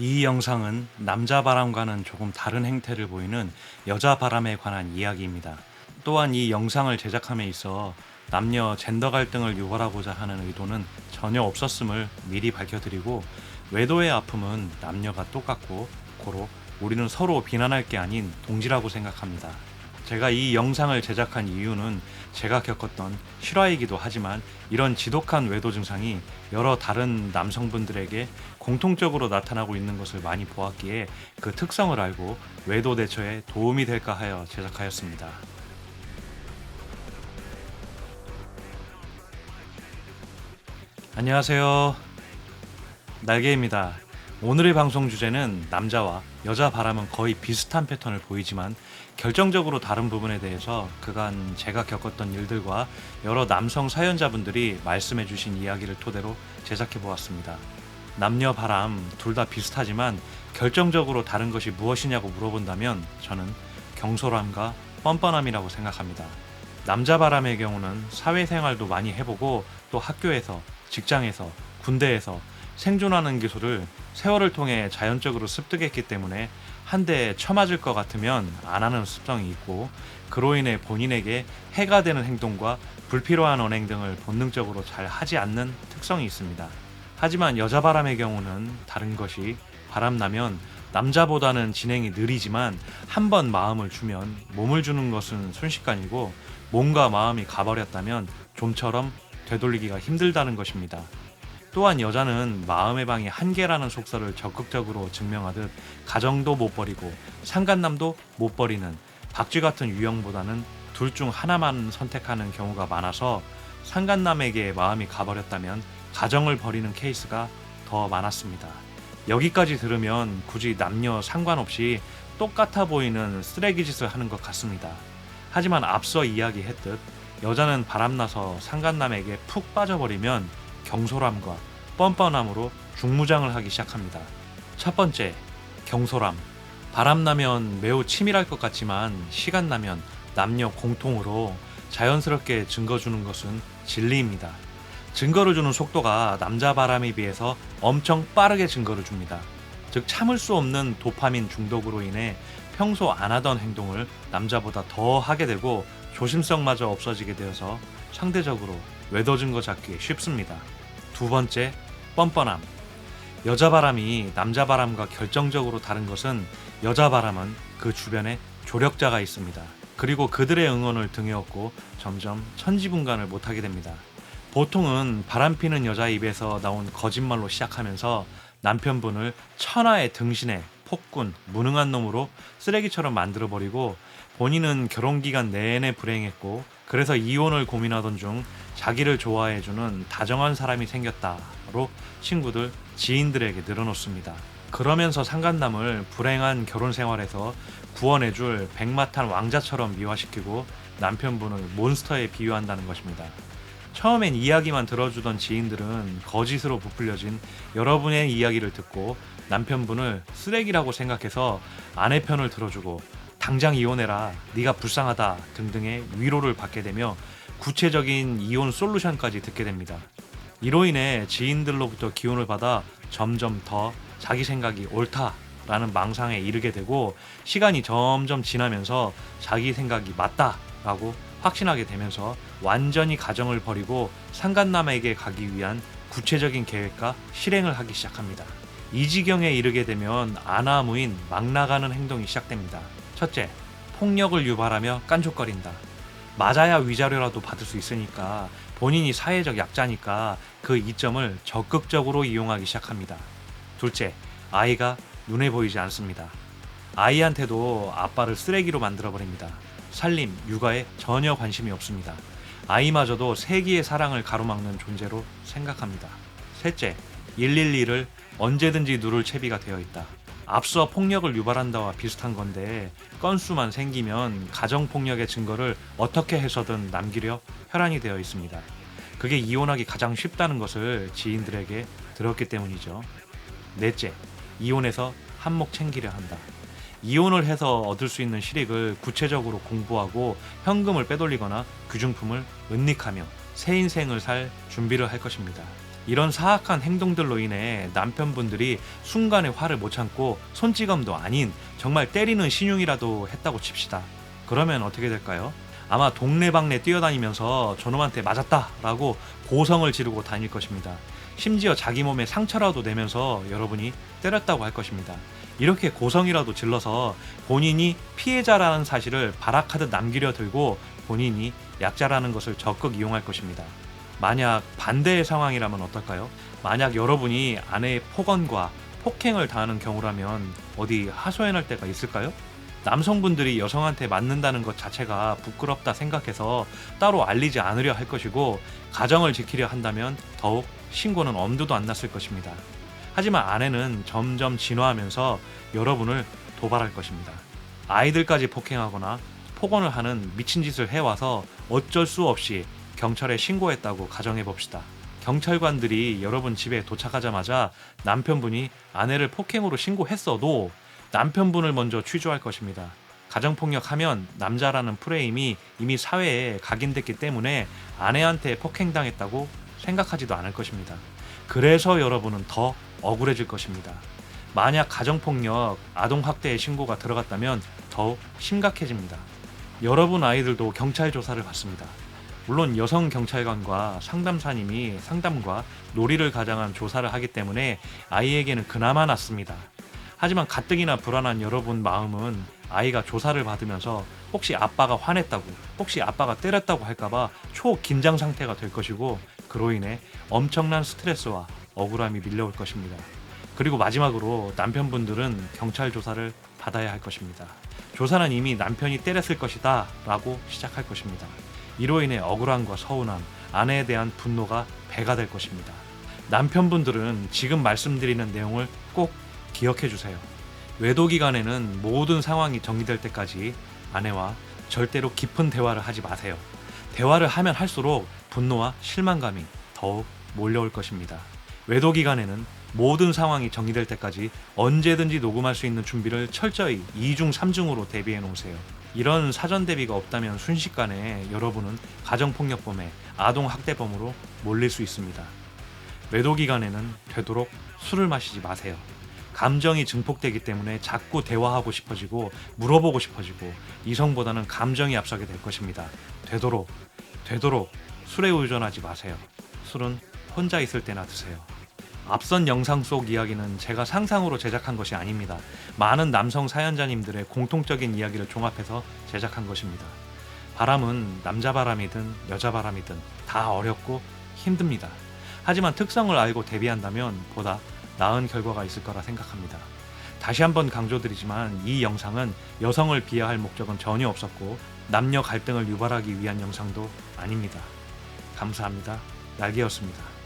이 영상은 남자 바람과는 조금 다른 행태를 보이는 여자 바람에 관한 이야기입니다. 또한 이 영상을 제작함에 있어 남녀 젠더 갈등을 유발하고자 하는 의도는 전혀 없었음을 미리 밝혀드리고, 외도의 아픔은 남녀가 똑같고 고로 우리는 서로 비난할 게 아닌 동지라고 생각합니다. 제가 이 영상을 제작한 이유는 제가 겪었던 실화이기도 하지만, 이런 지독한 외도 증상이 여러 다른 남성분들에게 공통적으로 나타나고 있는 것을 많이 보았기에 그 특성을 알고 외도 대처에 도움이 될까 하여 제작하였습니다. 안녕하세요. 날개입니다. 오늘의 방송 주제는 남자와 여자 바람은 거의 비슷한 패턴을 보이지만 결정적으로 다른 부분에 대해서 그간 제가 겪었던 일들과 여러 남성 사연자분들이 말씀해 주신 이야기를 토대로 제작해 보았습니다. 남녀 바람 둘 다 비슷하지만 결정적으로 다른 것이 무엇이냐고 물어본다면 저는 경솔함과 뻔뻔함이라고 생각합니다. 남자 바람의 경우는 사회생활도 많이 해보고 또 학교에서, 직장에서, 군대에서 생존하는 기술을 세월을 통해 자연적으로 습득했기 때문에 한 대 쳐맞을 것 같으면 안 하는 습성이 있고, 그로 인해 본인에게 해가 되는 행동과 불필요한 언행 등을 본능적으로 잘 하지 않는 특성이 있습니다. 하지만 여자 바람의 경우는 다른 것이, 바람나면 남자보다는 진행이 느리지만 한 번 마음을 주면 몸을 주는 것은 순식간이고, 몸과 마음이 가버렸다면 좀처럼 되돌리기가 힘들다는 것입니다. 또한 여자는 마음의 방이 한계라는 속설을 적극적으로 증명하듯 가정도 못 버리고 상간남도 못 버리는 박쥐 같은 유형보다는 둘 중 하나만 선택하는 경우가 많아서, 상간남에게 마음이 가버렸다면 가정을 버리는 케이스가 더 많았습니다. 여기까지 들으면 굳이 남녀 상관없이 똑같아 보이는 쓰레기 짓을 하는 것 같습니다. 하지만 앞서 이야기했듯 여자는 바람나서 상간남에게 푹 빠져버리면 경솔함과 뻔뻔함으로 중무장을 하기 시작합니다. 첫 번째, 경솔함. 바람나면 매우 치밀할 것 같지만 시간 나면 남녀 공통으로 자연스럽게 증거 주는 것은 진리입니다. 증거를 주는 속도가 남자 바람에 비해서 엄청 빠르게 증거를 줍니다. 즉 참을 수 없는 도파민 중독으로 인해 평소 안 하던 행동을 남자보다 더 하게 되고 조심성마저 없어지게 되어서 상대적으로 외도 증거 잡기 쉽습니다. 두 번째, 뻔뻔함. 여자 바람이 남자 바람과 결정적으로 다른 것은, 여자 바람은 그 주변에 조력자가 있습니다. 그리고 그들의 응원을 등에 업고 점점 천지분간을 못하게 됩니다. 보통은 바람피는 여자 입에서 나온 거짓말로 시작하면서 남편분을 천하의 등신의 폭군, 무능한 놈으로 쓰레기처럼 만들어버리고, 본인은 결혼기간 내내 불행했고 그래서 이혼을 고민하던 중 자기를 좋아해주는 다정한 사람이 생겼다로 친구들, 지인들에게 늘어놓습니다. 그러면서 상간남을 불행한 결혼 생활에서 구원해줄 백마탄 왕자처럼 미화시키고 남편분을 몬스터에 비유한다는 것입니다. 처음엔 이야기만 들어주던 지인들은 거짓으로 부풀려진 여러분의 이야기를 듣고 남편분을 쓰레기라고 생각해서 아내 편을 들어주고 당장 이혼해라, 네가 불쌍하다 등등의 위로를 받게 되며 구체적인 이혼 솔루션까지 듣게 됩니다. 이로 인해 지인들로부터 기운을 받아 점점 더 자기 생각이 옳다라는 망상에 이르게 되고, 시간이 점점 지나면서 자기 생각이 맞다라고 확신하게 되면서 완전히 가정을 버리고 상간남에게 가기 위한 구체적인 계획과 실행을 하기 시작합니다. 이 지경에 이르게 되면 아나무인 막 나가는 행동이 시작됩니다. 첫째, 폭력을 유발하며 깐족거린다. 맞아야 위자료라도 받을 수 있으니까, 본인이 사회적 약자니까 그 이점을 적극적으로 이용하기 시작합니다. 둘째, 아이가 눈에 보이지 않습니다. 아이한테도 아빠를 쓰레기로 만들어버립니다. 살림, 육아에 전혀 관심이 없습니다. 아이마저도 세기의 사랑을 가로막는 존재로 생각합니다. 셋째, 112를 언제든지 누를 채비가 되어 있다. 앞서 폭력을 유발한다와 비슷한 건데, 건수만 생기면 가정폭력의 증거를 어떻게 해서든 남기려 혈안이 되어 있습니다. 그게 이혼하기 가장 쉽다는 것을 지인들에게 들었기 때문이죠. 넷째, 이혼해서 한몫 챙기려 한다. 이혼을 해서 얻을 수 있는 실익을 구체적으로 공부하고 현금을 빼돌리거나 귀중품을 은닉하며 새 인생을 살 준비를 할 것입니다. 이런 사악한 행동들로 인해 남편분들이 순간에 화를 못 참고 손찌검도 아닌 정말 때리는 신용이라도 했다고 칩시다. 그러면 어떻게 될까요? 아마 동네방네 뛰어다니면서 저놈한테 맞았다라고 고성을 지르고 다닐 것입니다. 심지어 자기 몸에 상처라도 내면서 여러분이 때렸다고 할 것입니다. 이렇게 고성이라도 질러서 본인이 피해자라는 사실을 발악하듯 남기려 들고 본인이 약자라는 것을 적극 이용할 것입니다. 만약 반대의 상황이라면 어떨까요? 만약 여러분이 아내의 폭언과 폭행을 당하는 경우라면 어디 하소연할 데가 있을까요? 남성분들이 여성한테 맞는다는 것 자체가 부끄럽다 생각해서 따로 알리지 않으려 할 것이고, 가정을 지키려 한다면 더욱 신고는 엄두도 안 났을 것입니다. 하지만 아내는 점점 진화하면서 여러분을 도발할 것입니다. 아이들까지 폭행하거나 폭언을 하는 미친 짓을 해와서 어쩔 수 없이 경찰에 신고했다고 가정해 봅시다. 경찰관들이 여러분 집에 도착하자마자 남편분이 아내를 폭행으로 신고했어도 남편분을 먼저 취조할 것입니다. 가정폭력하면 남자라는 프레임이 이미 사회에 각인됐기 때문에 아내한테 폭행당했다고 생각하지도 않을 것입니다. 그래서 여러분은 더 억울해질 것입니다. 만약 가정폭력, 아동학대의 신고가 들어갔다면 더욱 심각해집니다. 여러분 아이들도 경찰 조사를 받습니다. 물론 여성 경찰관과 상담사님이 상담과 놀이를 가장한 조사를 하기 때문에 아이에게는 그나마 낫습니다. 하지만 가뜩이나 불안한 여러분 마음은 아이가 조사를 받으면서 혹시 아빠가 화냈다고, 혹시 아빠가 때렸다고 할까봐 초긴장 상태가 될 것이고, 그로 인해 엄청난 스트레스와 억울함이 밀려올 것입니다. 그리고 마지막으로 남편분들은 경찰 조사를 받아야 할 것입니다. 조사는 이미 남편이 때렸을 것이다 라고 시작할 것입니다. 이로 인해 억울함과 서운함, 아내에 대한 분노가 배가 될 것입니다. 남편분들은 지금 말씀드리는 내용을 꼭 기억해 주세요. 외도 기간에는 모든 상황이 정리될 때까지 아내와 절대로 깊은 대화를 하지 마세요. 대화를 하면 할수록 분노와 실망감이 더욱 몰려올 것입니다. 외도 기간에는 모든 상황이 정리될 때까지 언제든지 녹음할 수 있는 준비를 철저히 2중 3중으로 대비해 놓으세요. 이런 사전 대비가 없다면 순식간에 여러분은 가정폭력범에 아동학대범으로 몰릴 수 있습니다. 외도 기간에는 되도록 술을 마시지 마세요. 감정이 증폭되기 때문에 자꾸 대화하고 싶어지고 물어보고 싶어지고 이성보다는 감정이 앞서게 될 것입니다. 되도록 술에 의존하지 마세요. 술은 혼자 있을 때나 드세요. 앞선 영상 속 이야기는 제가 상상으로 제작한 것이 아닙니다. 많은 남성 사연자님들의 공통적인 이야기를 종합해서 제작한 것입니다. 바람은 남자 바람이든 여자 바람이든 다 어렵고 힘듭니다. 하지만 특성을 알고 대비한다면 보다 나은 결과가 있을 거라 생각합니다. 다시 한번 강조드리지만 이 영상은 여성을 비하할 목적은 전혀 없었고 남녀 갈등을 유발하기 위한 영상도 아닙니다. 감사합니다. 날개였습니다.